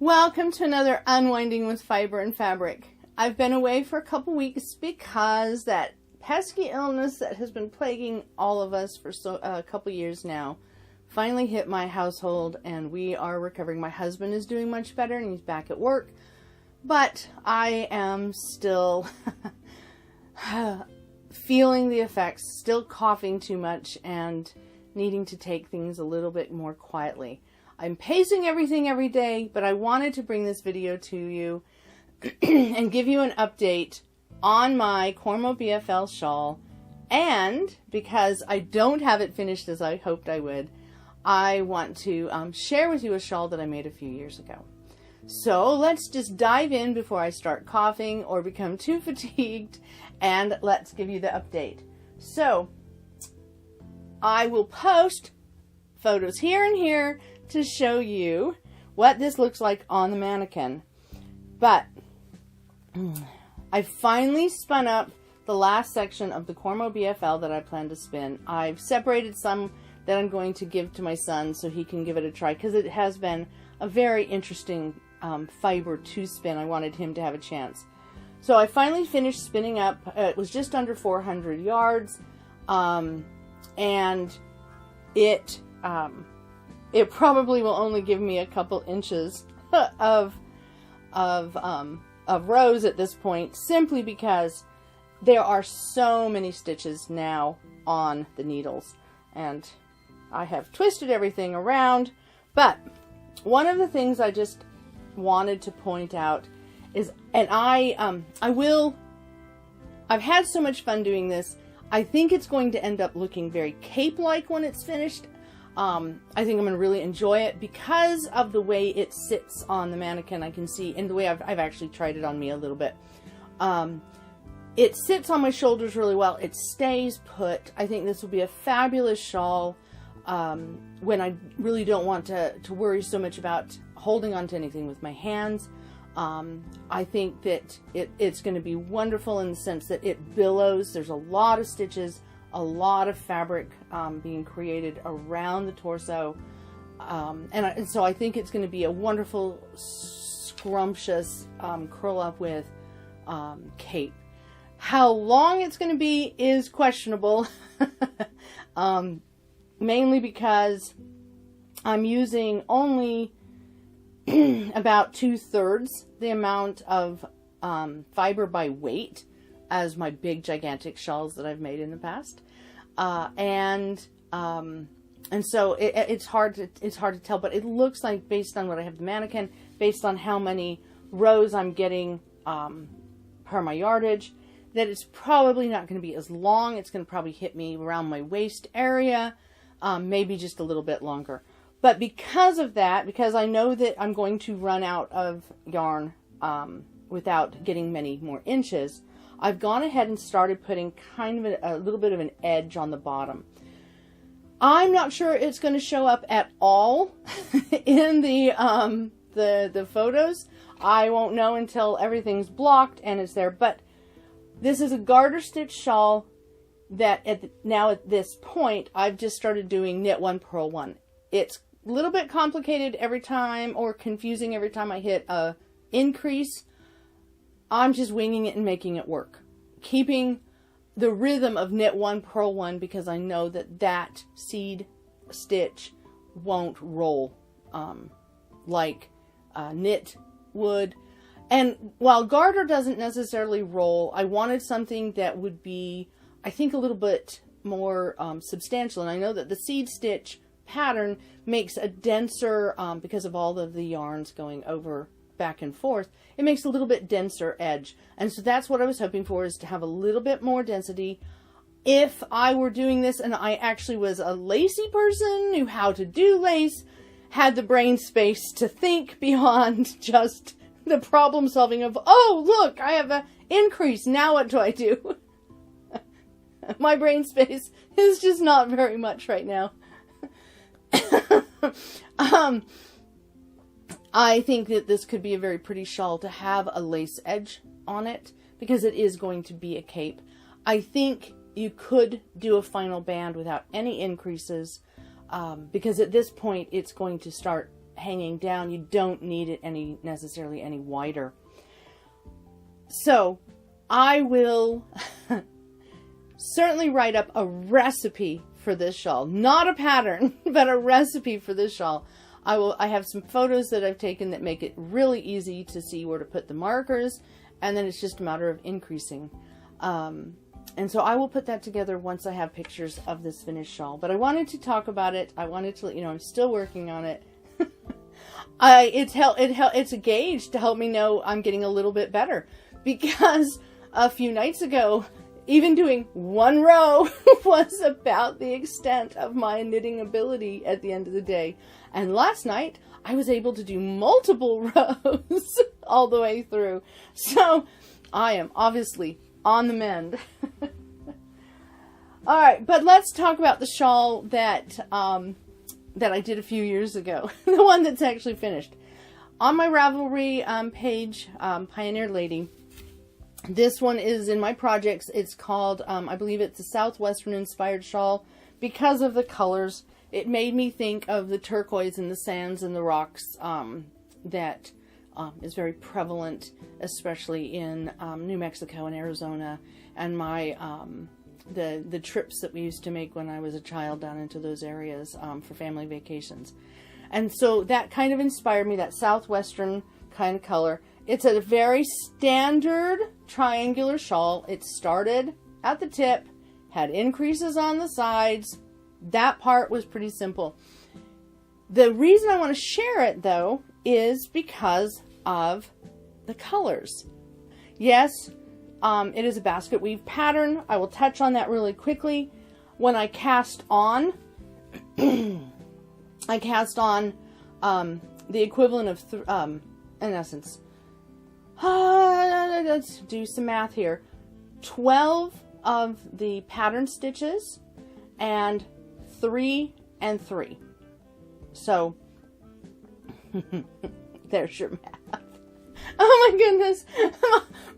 Welcome to another Unwinding with Fiber and Fabric. I've been away for a couple weeks because that pesky illness that has been plaguing all of us for a couple years now finally hit my household, and we are recovering. My husband is doing much better and he's back at work, but I am still feeling the effects, still coughing too much and needing to take things a little bit more quietly. I'm pacing everything every day, but I wanted to bring this video to you and give you an update on my Cormo BFL shawl. And because I don't have it finished as I hoped I would, I want to share with you a shawl that I made a few years ago. So let's just dive in before I start coughing or become too fatigued, and let's give you the update. So I will post photos here and here to show you what this looks like on the mannequin. But I finally spun up the last section of the Cormo BFL that I plan to spin. I've separated some that I'm going to give to my son so he can give it a try, because it has been a very interesting fiber to spin. I wanted him to have a chance. So I finally finished spinning up. It was just under 400 yards, and it probably will only give me a couple inches of rows at this point, simply because there are so many stitches now on the needles, and I have twisted everything around. But one of the things I just wanted to point out is, and I've had so much fun doing this, I think it's going to end up looking very cape-like when it's finished. I think I'm going to really enjoy it because of the way it sits on the mannequin. I can see, and the way I've actually tried it on me a little bit. It sits on my shoulders really well. It stays put. I think this will be a fabulous shawl when I really don't want to worry so much about holding on to anything with my hands. I think that it's going to be wonderful in the sense that it billows. There's a lot of stitches, a lot of fabric being created around the torso, and so I think it's going to be a wonderful, scrumptious curl up with cape. How long it's going to be is questionable, mainly because I'm using only about 2/3 the amount of fiber by weight as my big gigantic shawls that I've made in the past, and so it's hard to tell, but it looks like, based on what I have the mannequin, based on how many rows I'm getting per my yardage, that it's probably not going to be as long. It's going to probably hit me around my waist area, maybe just a little bit longer. But because of that, because I know that I'm going to run out of yarn without getting many more inches, I've gone ahead and started putting kind of a little bit of an edge on the bottom. I'm not sure it's going to show up at all in the photos. I won't know until everything's blocked and it's there. But this is a garter stitch shawl that now at this point I've just started doing knit one, purl one. It's a little bit complicated every time, or confusing every time I hit a increase. I'm just winging it and making it work, keeping the rhythm of knit one, purl one, because I know that seed stitch won't roll like knit would. And while garter doesn't necessarily roll, I wanted something that would be, I think, a little bit more substantial. And I know that the seed stitch pattern makes a denser, because of all of the yarns going over back and forth, it makes a little bit denser edge. And so that's what I was hoping for, is to have a little bit more density. If I were doing this and I actually was a lacy person, knew how to do lace, had the brain space to think beyond just the problem solving of, oh, look, I have an increase, now what do I do? My brain space is just not very much right now. I think that this could be a very pretty shawl to have a lace edge on it, because it is going to be a cape. I think you could do a final band without any increases, because at this point it's going to start hanging down. You don't need it necessarily any wider. So I will certainly write up a recipe for this shawl, not a pattern, but a recipe for this shawl. I have some photos that I've taken that make it really easy to see where to put the markers, and then it's just a matter of increasing. And so I will put that together once I have pictures of this finished shawl. But I wanted to talk about it. I wanted to let you know I'm still working on it. It's a gauge to help me know I'm getting a little bit better, because a few nights ago, even doing one row was about the extent of my knitting ability at the end of the day. And last night, I was able to do multiple rows all the way through. So I am obviously on the mend. All right, but let's talk about the shawl that I did a few years ago. The one that's actually finished. On my Ravelry page, Pioneer Lady, this one is in my projects. It's called, I believe it's a Southwestern Inspired Shawl. Because of the colors, it made me think of the turquoise and the sands and the rocks that is very prevalent, especially in New Mexico and Arizona, and my the trips that we used to make when I was a child down into those areas for family vacations. And so that kind of inspired me, that southwestern kind of color. It's a very standard triangular shawl. It started at the tip, had increases on the sides. That part was pretty simple. The reason I want to share it, though, is because of the colors. Yes, it is a basket weave pattern. I will touch on that really quickly. When I cast on, I cast on the equivalent of, in essence, let's do some math here. 12 of the pattern stitches and 3 and 3. So, there's your math. Oh my goodness.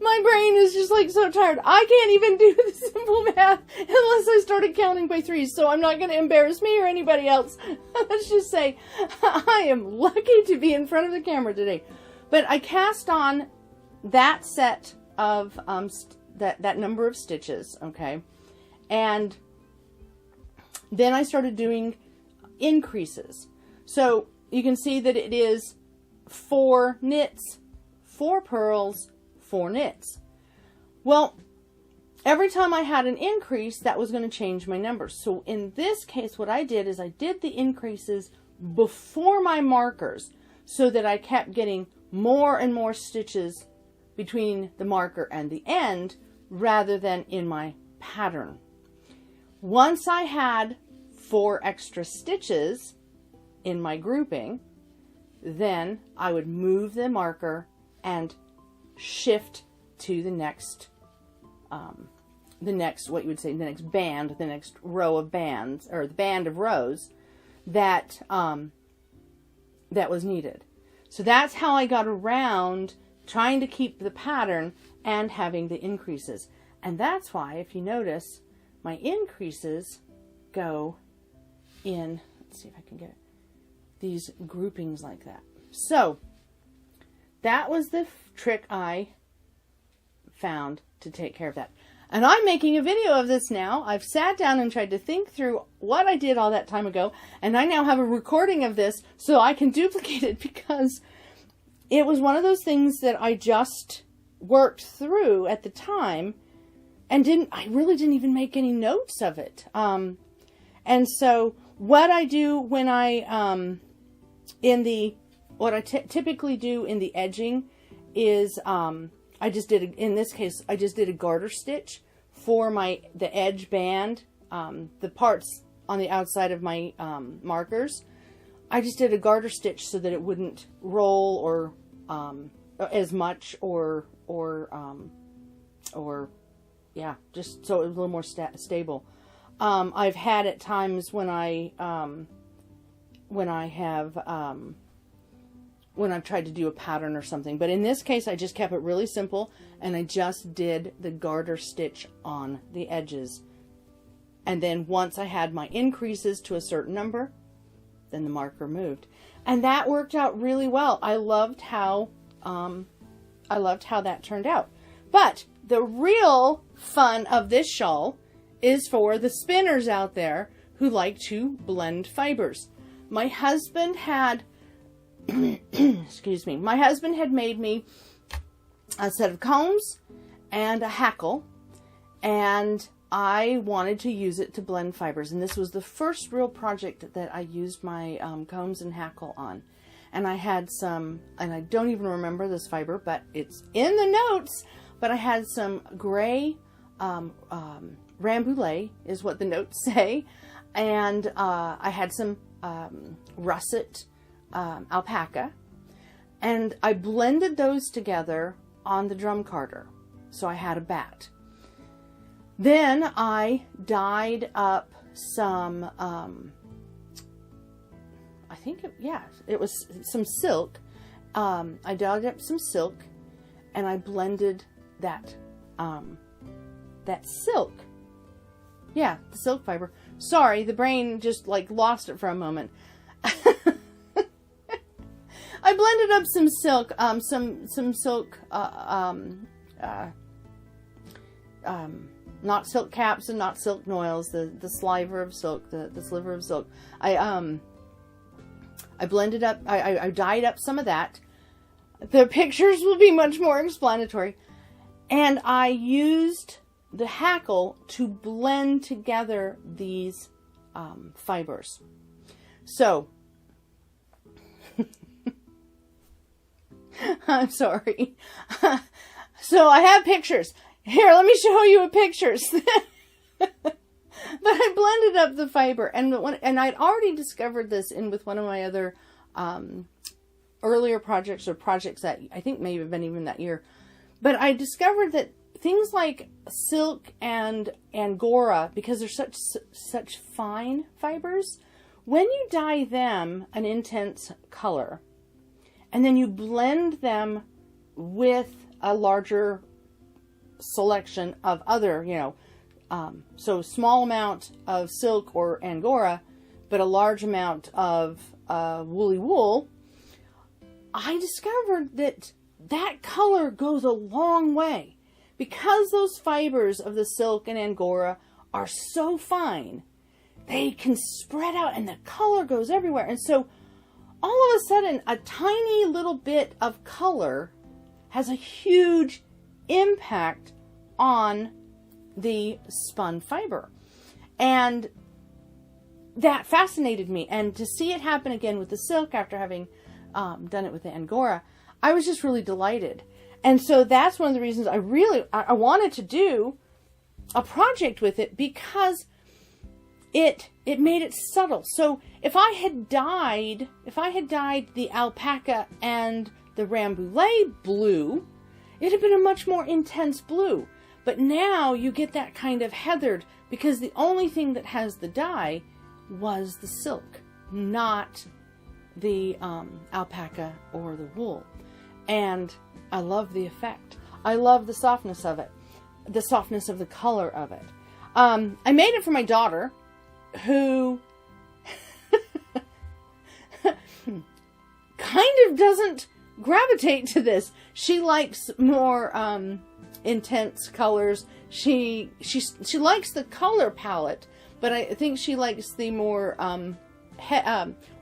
My brain is just like so tired. I can't even do the simple math unless I started counting by 3. So I'm not going to embarrass me or anybody else. Let's just say I am lucky to be in front of the camera today. But I cast on that set of, that number of stitches, okay? And then I started doing increases. So you can see that it is 4 knits, 4 purls, 4 knits. Well, every time I had an increase, that was going to change my numbers. So in this case, what I did is I did the increases before my markers so that I kept getting more and more stitches between the marker and the end rather than in my pattern. Once I had 4 extra stitches in my grouping, then I would move the marker and shift to the next, what you would say, the next band, the next row of bands, or the band of rows that, that was needed. So that's how I got around trying to keep the pattern and having the increases. And that's why, if you notice, my increases go in, let's see if I can get these groupings like that. So that was the trick I found to take care of that. And I'm making a video of this now. I've sat down and tried to think through what I did all that time ago, and I now have a recording of this so I can duplicate it, because it was one of those things that I just worked through at the time and I really didn't even make any notes of it. And so what I do when I, typically do in the edging is, I just did, in this case, I just did a garter stitch for the edge band, the parts on the outside of my markers. I just did a garter stitch so that it wouldn't roll or as much or yeah, just so it was a little more stable. I've had at times when I've tried to do a pattern or something, but in this case I just kept it really simple and I just did the garter stitch on the edges. And then once I had my increases to a certain number, then the marker moved. And that worked out really well. I loved how that turned out. But the real fun of this shawl is for the spinners out there who like to blend fibers. My husband had, excuse me, my husband had made me a set of combs and a hackle, and I wanted to use it to blend fibers. And this was the first real project that I used my combs and hackle on. And I had some, and I don't even remember this fiber, but it's in the notes, but I had some gray rambouillet is what the notes say. And I had some russet alpaca. And I blended those together on the drum carder. So I had a bat. Then I dyed up some, I think, it was some silk. I dyed up some silk, and I blended that silk. Yeah, the silk fiber. Sorry, the brain just like lost it for a moment. I blended up some silk, some silk, not silk caps and not silk noils, the sliver of silk, the sliver of silk. I blended up, I dyed up some of that. The pictures will be much more explanatory. And I used the hackle to blend together these fibers. So, I'm sorry. So I have pictures. Here, let me show you pictures. But I blended up the fiber, and I'd already discovered this with one of my other earlier projects, or projects that I think may have been even that year. But I discovered that things like silk and angora, because they're such fine fibers, when you dye them an intense color, and then you blend them with a larger selection of other, so small amount of silk or angora, but a large amount of woolly wool, I discovered that color goes a long way. Because those fibers of the silk and angora are so fine, they can spread out and the color goes everywhere. And so all of a sudden, a tiny little bit of color has a huge impact on the spun fiber. And that fascinated me. And to see it happen again with the silk after having done it with the angora, I was just really delighted. And so that's one of the reasons I wanted to do a project with it, because it made it subtle. So if I had dyed the alpaca and the rambouillet blue, it had been a much more intense blue. But now you get that kind of heathered, because the only thing that has the dye was the silk, not the alpaca or the wool. And I love the effect. I love the softness of it, the softness of the color of it. I made it for my daughter, who kind of doesn't gravitate to this. She likes more intense colors. She likes the color palette, but I think she likes the more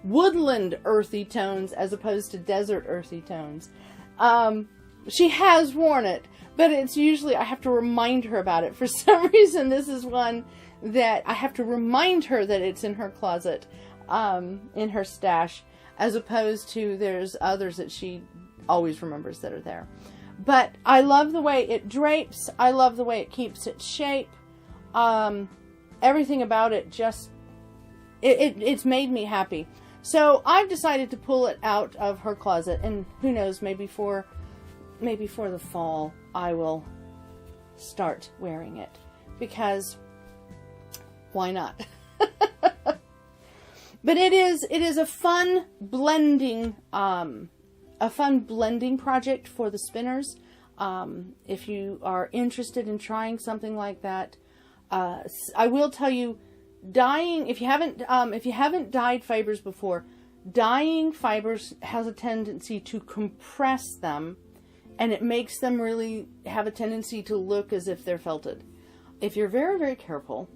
woodland earthy tones as opposed to desert earthy tones. She has worn it, but it's usually, I have to remind her about it. For some reason, this is one that I have to remind her that it's in her closet, in her stash, as opposed to there's others that she always remembers that are there. But I love the way it drapes. I love the way it keeps its shape. Everything about it just, it's made me happy. So I've decided to pull it out of her closet, and who knows, maybe for the fall I will start wearing it, because why not? But it is a fun blending project for the spinners. If you are interested in trying something like that, I will tell you, dyeing, if you haven't dyed fibers before, dyeing fibers has a tendency to compress them, and it makes them really have a tendency to look as if they're felted. If you're very, very careful,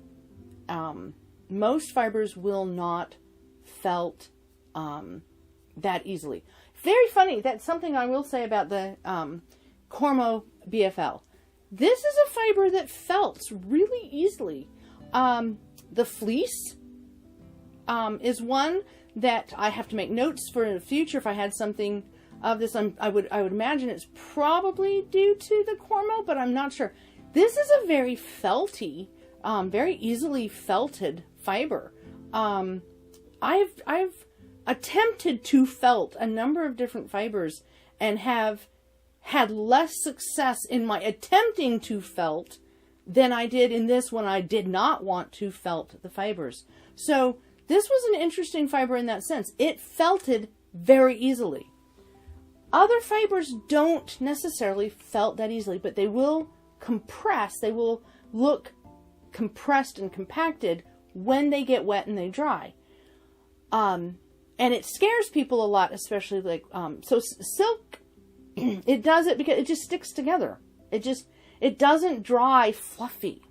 most fibers will not felt that easily. Very funny. That's something I will say about the Cormo BFL. This is a fiber that felts really easily. The fleece is one that I have to make notes for in the future. If I had something of this, I would imagine it's probably due to the Cormo, but I'm not sure. This is a very felty, very easily felted fiber. I've attempted to felt a number of different fibers and have had less success in my attempting to felt than I did in this when I did not want to felt the fibers. So this was an interesting fiber in that sense. It felted very easily. Other fibers don't necessarily felt that easily, but they will compress. They will look compressed and compacted when they get wet and they dry. And it scares people a lot, especially like, so silk, it does it because it just sticks together. It doesn't dry fluffy.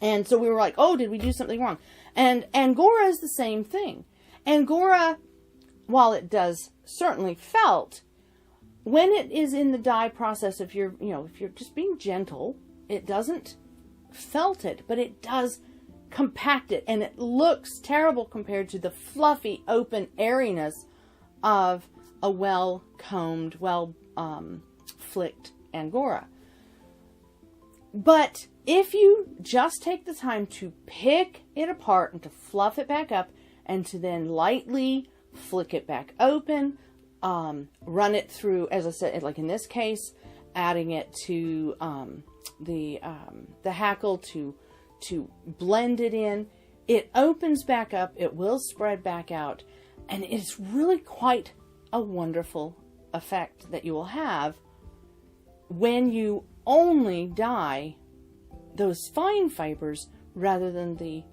And so we were like, oh, did we do something wrong? And Angora is the same thing. Angora, while it does certainly felt, when it is in the dye process, if you're just being gentle, it doesn't felt it, but it does compact it, and it looks terrible compared to the fluffy, open airiness of a well-combed, flicked Angora. But if you just take the time to pick it apart and to fluff it back up and to then lightly flick it back open, run it through, as I said, like in this case, adding it to the hackle to blend it in, it opens back up, it will spread back out, and it's really quite a wonderful effect that you will have when you only dye those fine fibers rather than the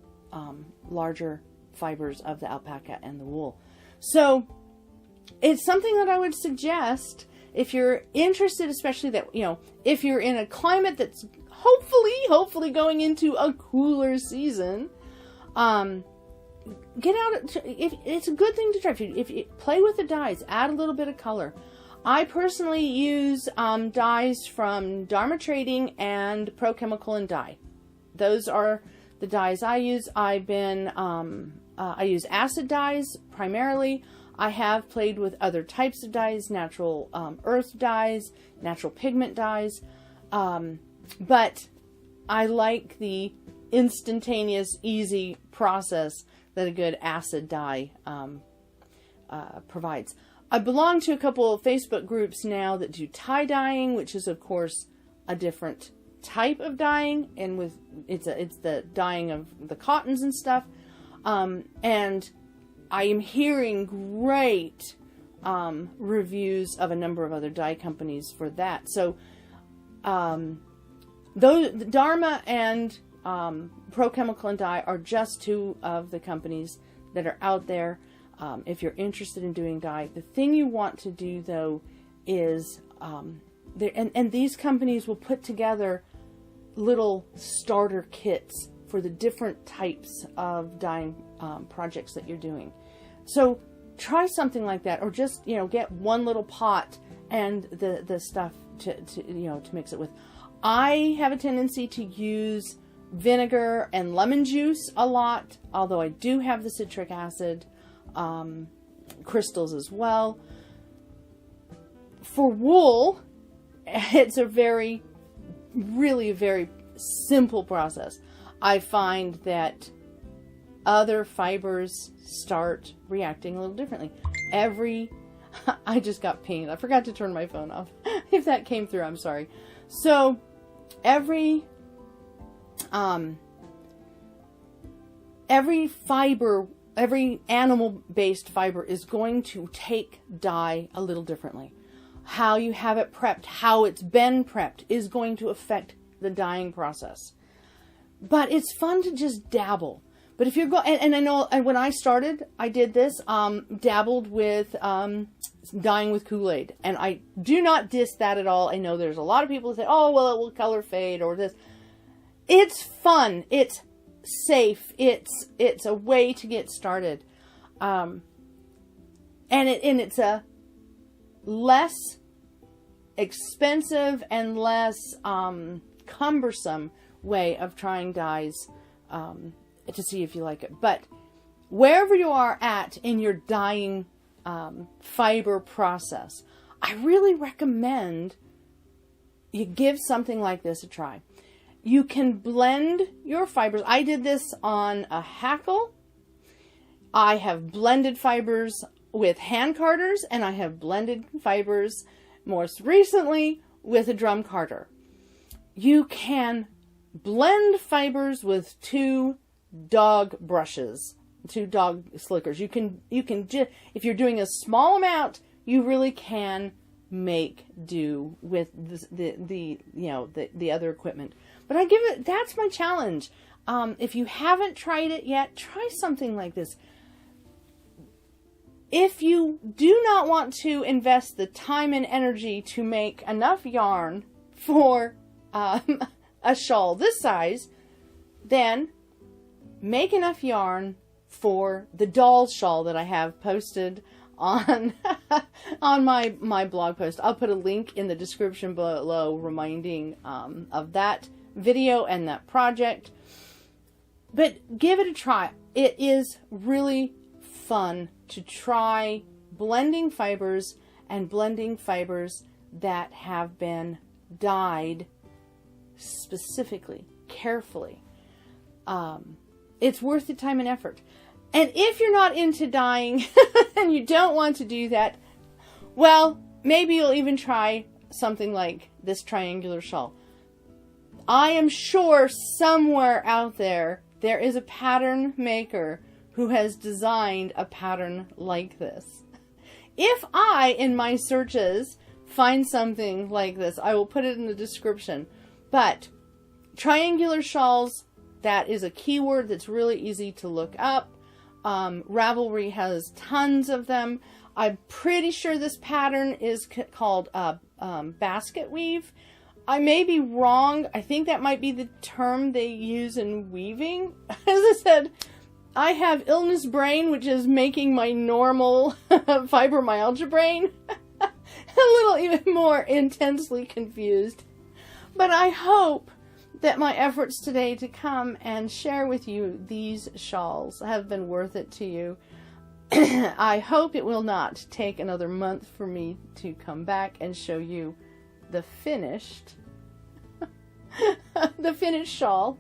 larger fibers of the alpaca and the wool. So it's something that I would suggest if you're interested, especially that, if you're in a climate that's hopefully going into a cooler season, get out. If it's a good thing to try. If you play with the dyes, add a little bit of color. I personally use dyes from Dharma Trading and Pro Chemical and Dye. Those are the dyes I use. I use acid dyes primarily. I have played with other types of dyes, natural earth dyes, natural pigment dyes, but I like the instantaneous, easy process that a good acid dye provides. I belong to a couple of Facebook groups now that do tie-dyeing, which is, of course, a different type of dyeing, and it's the dyeing of the cottons and stuff. And I am hearing great reviews of a number of other dye companies for that. So those Dharma and Pro Chemical and Dye are just two of the companies that are out there. If you're interested in doing dye, the thing you want to do though is and these companies will put together little starter kits for the different types of dyeing projects that you're doing. So try something like that, or just get one little pot and the stuff to mix it with. I have a tendency to use vinegar and lemon juice a lot, although I do have the citric acid crystals as well. For wool, it's a really very simple process. I find that other fibers start reacting a little differently. I just got pinged. I forgot to turn my phone off. If that came through, I'm sorry. So every fiber, every animal-based fiber is going to take dye a little differently. How you have it prepped, how it's been prepped is going to affect the dyeing process. But it's fun to just dabble. But if you're going, and I know, and when I started, I did this, dabbled with dyeing with Kool-Aid. And I do not diss that at all. I know there's a lot of people that say, oh, well, it will color fade or this. It's fun. It's safe. It's a way to get started. And it's a less expensive and less cumbersome way of trying dyes to see if you like it. But wherever you are at in your dyeing fiber process, I really recommend you give something like this a try. You can blend your fibers. I did this on a hackle. I have blended fibers with hand carders, and I have blended fibers most recently with a drum carder. You can blend fibers with 2 dog brushes, 2 dog slickers. You can just, if you're doing a small amount, you really can make do with the other equipment. But I give it, that's my challenge. If you haven't tried it yet, try something like this. If you do not want to invest the time and energy to make enough yarn for a shawl this size, then make enough yarn for the doll shawl that I have posted on on my blog post. I'll put a link in the description below reminding of that video and that project. But give it a try. It is really fun to try blending fibers and blending fibers that have been dyed specifically, carefully. It's worth the time and effort. And if you're not into dyeing and you don't want to do that, well, maybe you'll even try something like this triangular shawl. I am sure somewhere out there is a pattern maker who has designed a pattern like this. If I, in my searches, find something like this, I will put it in the description. But triangular shawls, that is a keyword that's really easy to look up. Ravelry has tons of them. I'm pretty sure this pattern is called basket weave. I may be wrong. I think that might be the term they use in weaving. As I said, I have illness brain, which is making my normal fibromyalgia brain a little even more intensely confused. But I hope that my efforts today to come and share with you these shawls have been worth it to you. I hope it will not take another month for me to come back and show you the finished shawl.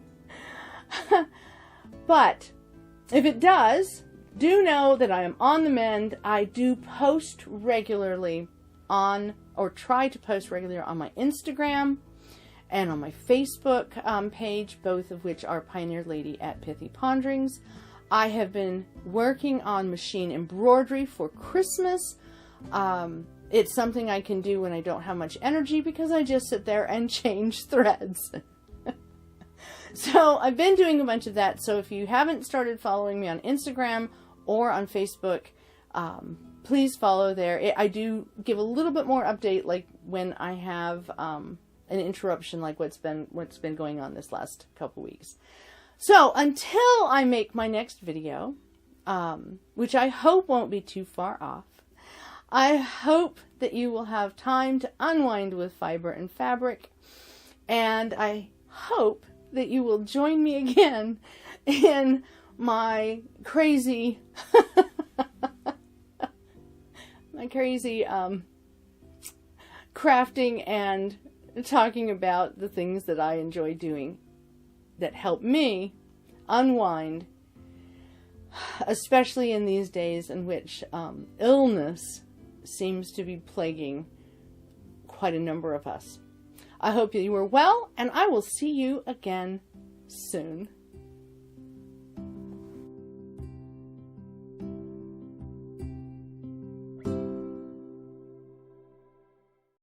But if it does, do know that I am on the mend. I do post regularly on, or try to post regularly on my Instagram and on my Facebook page, both of which are Pioneer Lady at Pithyponderings. I have been working on machine embroidery for Christmas. It's something I can do when I don't have much energy because I just sit there and change threads. So I've been doing a bunch of that. So if you haven't started following me on Instagram or on Facebook, please follow there. I do give a little bit more update, like when I have an interruption, like what's been going on this last couple weeks. So until I make my next video, which I hope won't be too far off, I hope that you will have time to unwind with fiber and fabric, and I hope that you will join me again in my crazy crafting and talking about the things that I enjoy doing that help me unwind, especially in these days in which illness seems to be plaguing quite a number of us. I hope that you are well, and I will see you again soon.